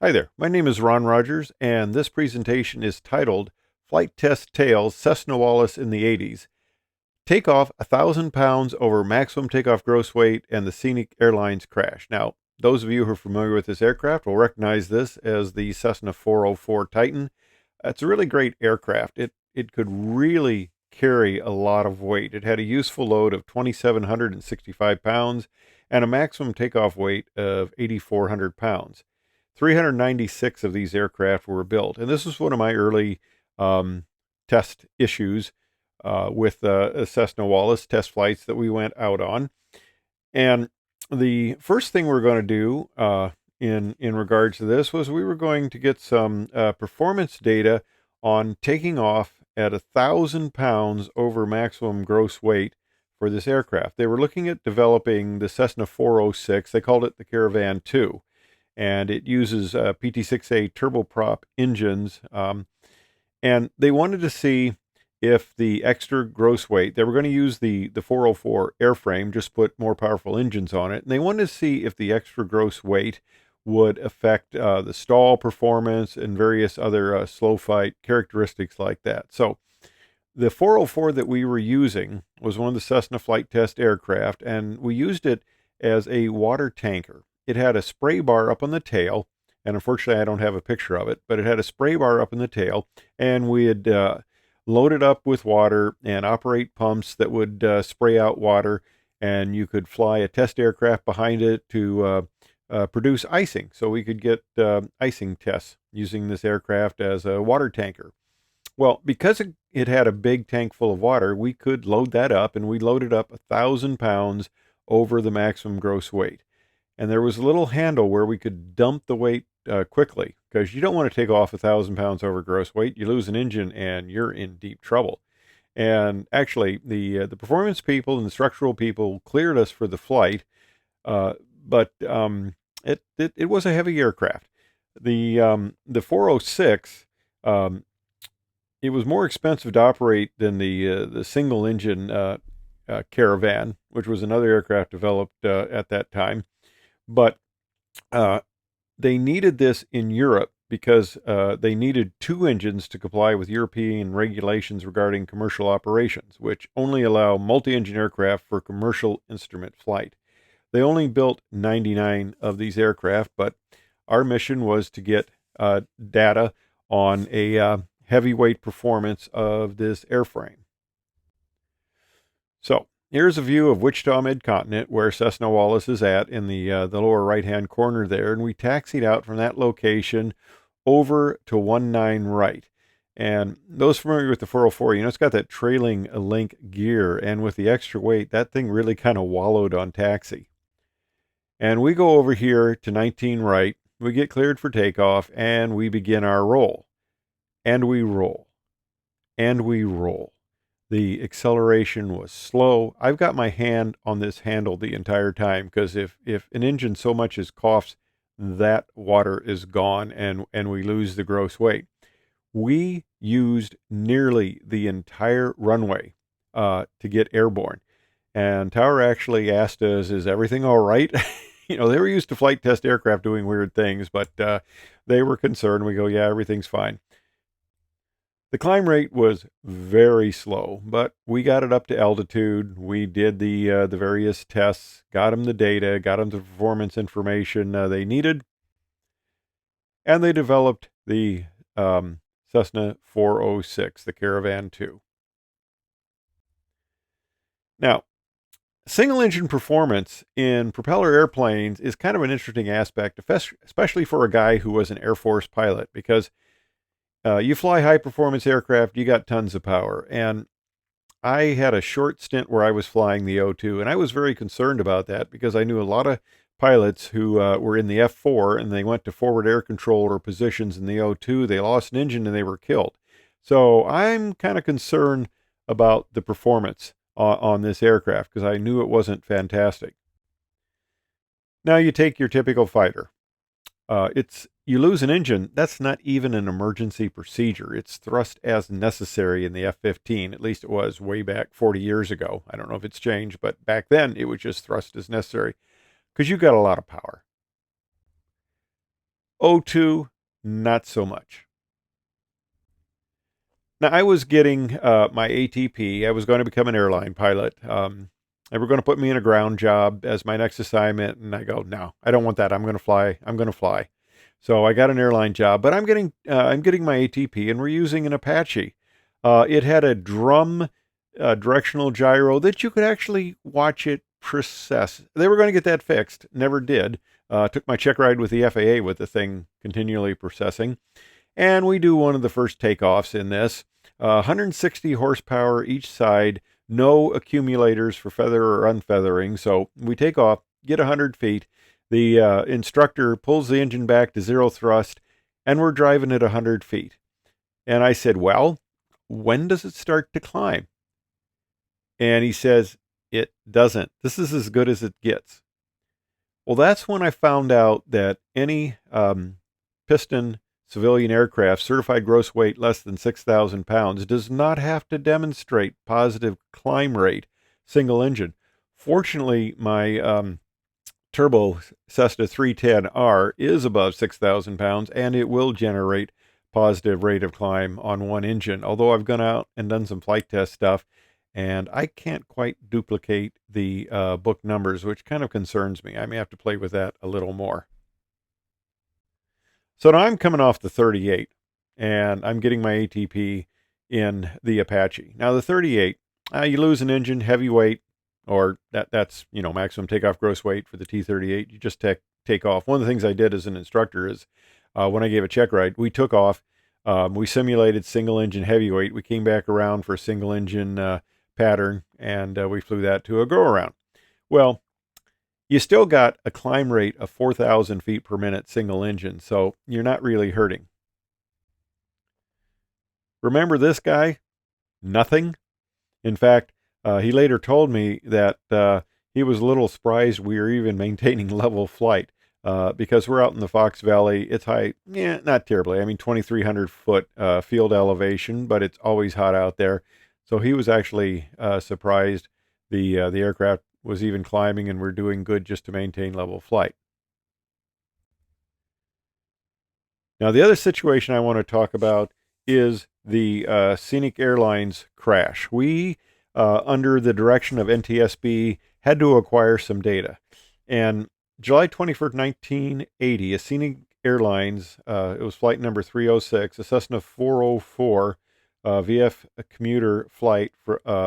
Hi there, my name is Ron Rogers, and this presentation is titled Flight Test Tales Cessna Wallace in the 80s. Takeoff 1,000 pounds over maximum takeoff gross weight and the Scenic Airlines crash. Now, those of you who are familiar with this aircraft will recognize this as the Cessna 404 Titan. It's a really great aircraft. It could really carry a lot of weight. It had a useful load of 2,765 pounds and a maximum takeoff weight of 8,400 pounds. 396 of these aircraft were built. And this was one of my early test issues with Cessna Wallace test flights that we went out on. And the first thing we're going to do in regards to this was we were going to get some performance data on taking off at 1,000 pounds over maximum gross weight for this aircraft. They were looking at developing the Cessna 406. They called it the Caravan 2. And it uses PT6A turboprop engines. And they wanted to see if the extra gross weight, they were going to use the 404 airframe, just put more powerful engines on it. And they wanted to see if the extra gross weight would affect the stall performance and various other slow fight characteristics like that. So the 404 that we were using was one of the Cessna flight test aircraft, and we used it as a water tanker. It had a spray bar up on the tail, and unfortunately I don't have a picture of it, but it had a spray bar up in the tail, and we had loaded up with water and operate pumps that would spray out water, and you could fly a test aircraft behind it to produce icing. So we could get icing tests using this aircraft as a water tanker. Well, because it had a big tank full of water, we could load that up, and we loaded up 1,000 pounds over the maximum gross weight. And there was a little handle where we could dump the weight quickly, because you don't want to take off 1,000 pounds over gross weight. You lose an engine and you're in deep trouble. And actually, the performance people and the structural people cleared us for the flight, but it was a heavy aircraft. The 406, it was more expensive to operate than the single engine Caravan, which was another aircraft developed at that time. But they needed this in Europe because they needed two engines to comply with European regulations regarding commercial operations, which only allow multi-engine aircraft for commercial instrument flight. They only built 99 of these aircraft, but our mission was to get data on a heavyweight performance of this airframe. So here's a view of Wichita Mid-Continent, where Cessna Wallace is at in the lower right-hand corner there. And we taxied out from that location over to 19 right. And those familiar with the 404, it's got that trailing link gear. And with the extra weight, that thing really kind of wallowed on taxi. And we go over here to 19 right. We get cleared for takeoff, and we begin our roll. And we roll. And we roll. The acceleration was slow. I've got my hand on this handle the entire time, because if an engine so much as coughs, that water is gone and we lose the gross weight. We used nearly the entire runway to get airborne. And Tower actually asked us, is everything all right? They were used to flight test aircraft doing weird things, but they were concerned. We go, yeah, everything's fine. The climb rate was very slow, but we got it up to altitude. We did the various tests, got them the data, got them the performance information they needed, and they developed the Cessna 406, the Caravan 2. Now, single engine performance in propeller airplanes is kind of an interesting aspect, especially for a guy who was an Air Force pilot, because you fly high performance aircraft, you got tons of power. And I had a short stint where I was flying the O2, and I was very concerned about that because I knew a lot of pilots who were in the F4 and they went to forward air control or positions in the O2. They lost an engine and they were killed. So I'm kind of concerned about the performance on this aircraft because I knew it wasn't fantastic. Now you take your typical fighter. You lose an engine, that's not even an emergency procedure. It's thrust as necessary in the F-15. At least it was way back 40 years ago. I don't know if it's changed, but back then it was just thrust as necessary because you got a lot of power. O2, not so much. Now, I was getting my ATP. I was going to become an airline pilot. They were going to put me in a ground job as my next assignment, and I go, no, I don't want that. I'm going to fly. I'm going to fly. So I got an airline job, but I'm getting my ATP, and we're using an Apache. It had a drum directional gyro that you could actually watch it process. They were going to get that fixed, never did. Took my check ride with the FAA with the thing continually processing, and we do one of the first takeoffs in this. 160 horsepower each side, no accumulators for feather or unfeathering. So we take off, get 100 feet. The instructor pulls the engine back to zero thrust, and we're driving at 100 feet. And I said, well, when does it start to climb? And he says, it doesn't. This is as good as it gets. Well, that's when I found out that any piston civilian aircraft certified gross weight less than 6,000 pounds does not have to demonstrate positive climb rate, single engine. Fortunately, my turbo Cessna 310R is above 6,000 pounds, and it will generate positive rate of climb on one engine. Although I've gone out and done some flight test stuff, and I can't quite duplicate the book numbers, which kind of concerns me. I may have to play with that a little more. So now I'm coming off the 38, and I'm getting my ATP in the Apache. Now the 38, you lose an engine, heavyweight, or that's maximum takeoff gross weight for the T-38. You just take off. One of the things I did as an instructor is when I gave a check ride, we took off. We simulated single engine heavyweight. We came back around for a single engine pattern, and we flew that to a go around. Well, you still got a climb rate of 4,000 feet per minute single engine, so you're not really hurting. Remember this guy? Nothing. In fact, he later told me that he was a little surprised we were even maintaining level flight because we're out in the Fox Valley. It's high, not terribly. I mean, 2,300 foot field elevation, but it's always hot out there. So he was actually surprised the aircraft was even climbing, and we're doing good just to maintain level flight. Now, the other situation I want to talk about is the Scenic Airlines crash. We, under the direction of NTSB, had to acquire some data. And July 21st, 1980, a Scenic Airlines, it was flight number 306, a Cessna 404 VF commuter flight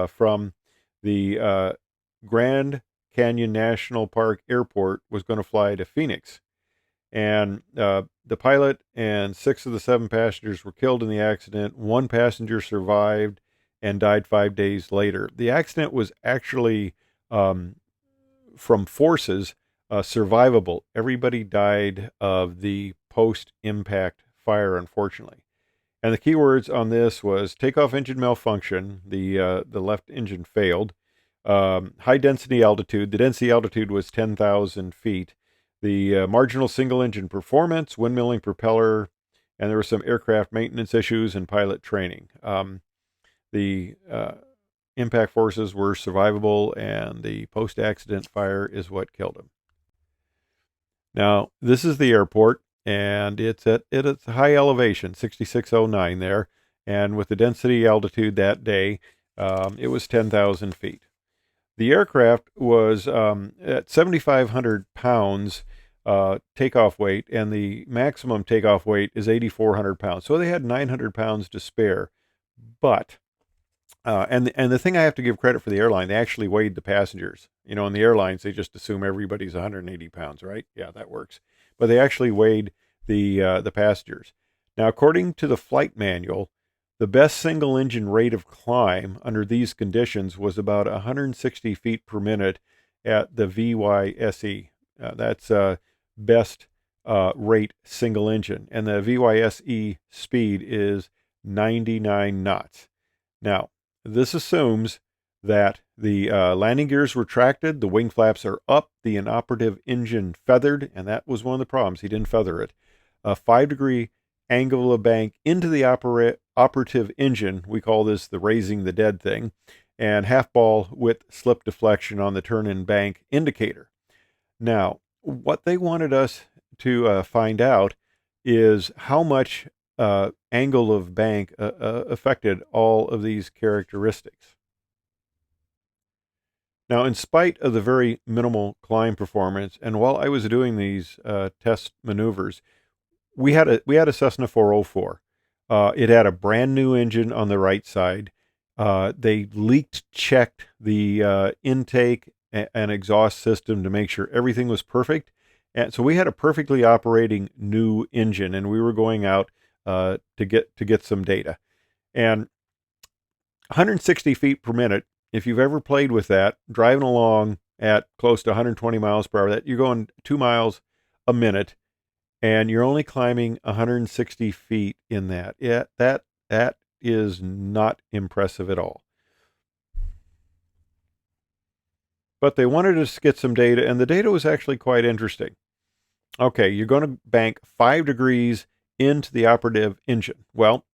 from the Grand Canyon National Park Airport was going to fly to Phoenix. And the pilot and 6 of the 7 passengers were killed in the accident. 1 passenger survived and died 5 days later. The accident was actually, from forces, survivable. Everybody died of the post-impact fire, unfortunately. And the keywords on this was takeoff engine malfunction. The left engine failed. High density altitude. The density altitude was 10,000 feet. The marginal single engine performance, windmilling propeller, and there were some aircraft maintenance issues and pilot training. The impact forces were survivable, and the post-accident fire is what killed him. Now, this is the airport, and it's at high elevation, 6,609 there, and with the density altitude that day, it was 10,000 feet. The aircraft was at 7,500 pounds takeoff weight, and the maximum takeoff weight is 8,400 pounds. So they had 900 pounds to spare. But, and the thing I have to give credit for the airline, they actually weighed the passengers. In the airlines, they just assume everybody's 180 pounds, right? Yeah, that works. But they actually weighed the passengers. Now, according to the flight manual, the best single engine rate of climb under these conditions was about 160 feet per minute at the VYSE. That's best rate single engine. And the VYSE speed is 99 knots. Now, this assumes that the landing gears were tracted, the wing flaps are up, the inoperative engine feathered, and that was one of the problems. He didn't feather it. A 5-degree angle of bank into the operative engine. We call this the raising the dead thing. And half ball with slip deflection on the turn in bank indicator. Now, what they wanted us to find out is how much angle of bank affected all of these characteristics. Now, in spite of the very minimal climb performance, and while I was doing these test maneuvers, we had a Cessna 404. It had a brand new engine on the right side. They leaked checked the intake and exhaust system to make sure everything was perfect. And so we had a perfectly operating new engine, and we were going out to get some data. And 160 feet per minute, if you've ever played with that, driving along at close to 120 miles per hour, that you're going 2 miles a minute, and you're only climbing 160 feet in that. Yeah, that is not impressive at all. But they wanted us to get some data, and the data was actually quite interesting. Okay, you're going to bank 5 degrees into the operative engine. Well,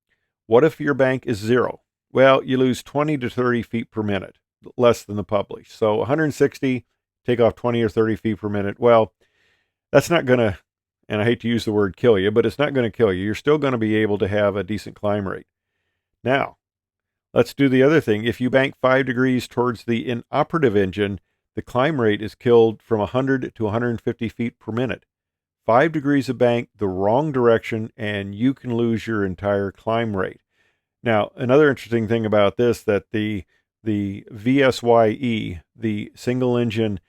what if your bank is 0? Well, you lose 20 to 30 feet per minute, less than the published. So 160, take off 20 or 30 feet per minute. Well, that's not going to, and I hate to use the word kill you, but it's not going to kill you. You're still going to be able to have a decent climb rate. Now, let's do the other thing. If you bank 5 degrees towards the inoperative engine, the climb rate is killed from 100 to 150 feet per minute. 5 degrees of bank the wrong direction, and you can lose your entire climb rate. Now, another interesting thing about this, that the VSYE, the single engine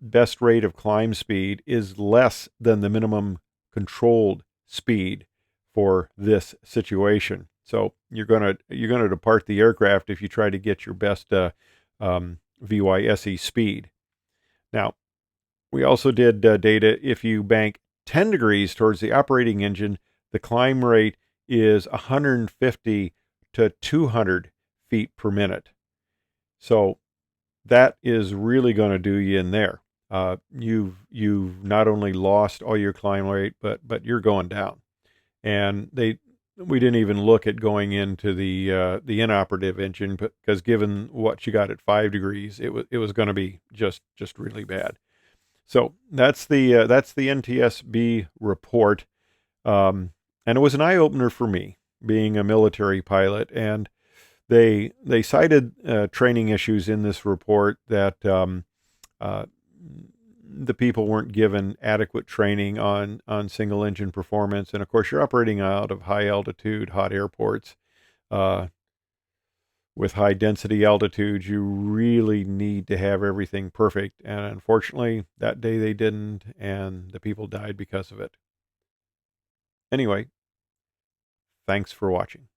best rate of climb speed, is less than the minimum controlled speed for this situation. So you're gonna depart the aircraft if you try to get your best VYSE speed. Now, we also did data. If you bank 10 degrees towards the operating engine, the climb rate is 150 to 200 feet per minute. So that is really going to do you in there. You've not only lost all your climb rate, but you're going down. And we didn't even look at going into the inoperative engine, because given what you got at 5 degrees, it was going to be just really bad. So that's the NTSB report, and it was an eye opener for me, being a military pilot. And they cited training issues in this report, that the people weren't given adequate training on single engine performance, and of course you're operating out of high altitude, hot airports. With high density altitudes, you really need to have everything perfect. And unfortunately, that day they didn't, and the people died because of it. Anyway, thanks for watching.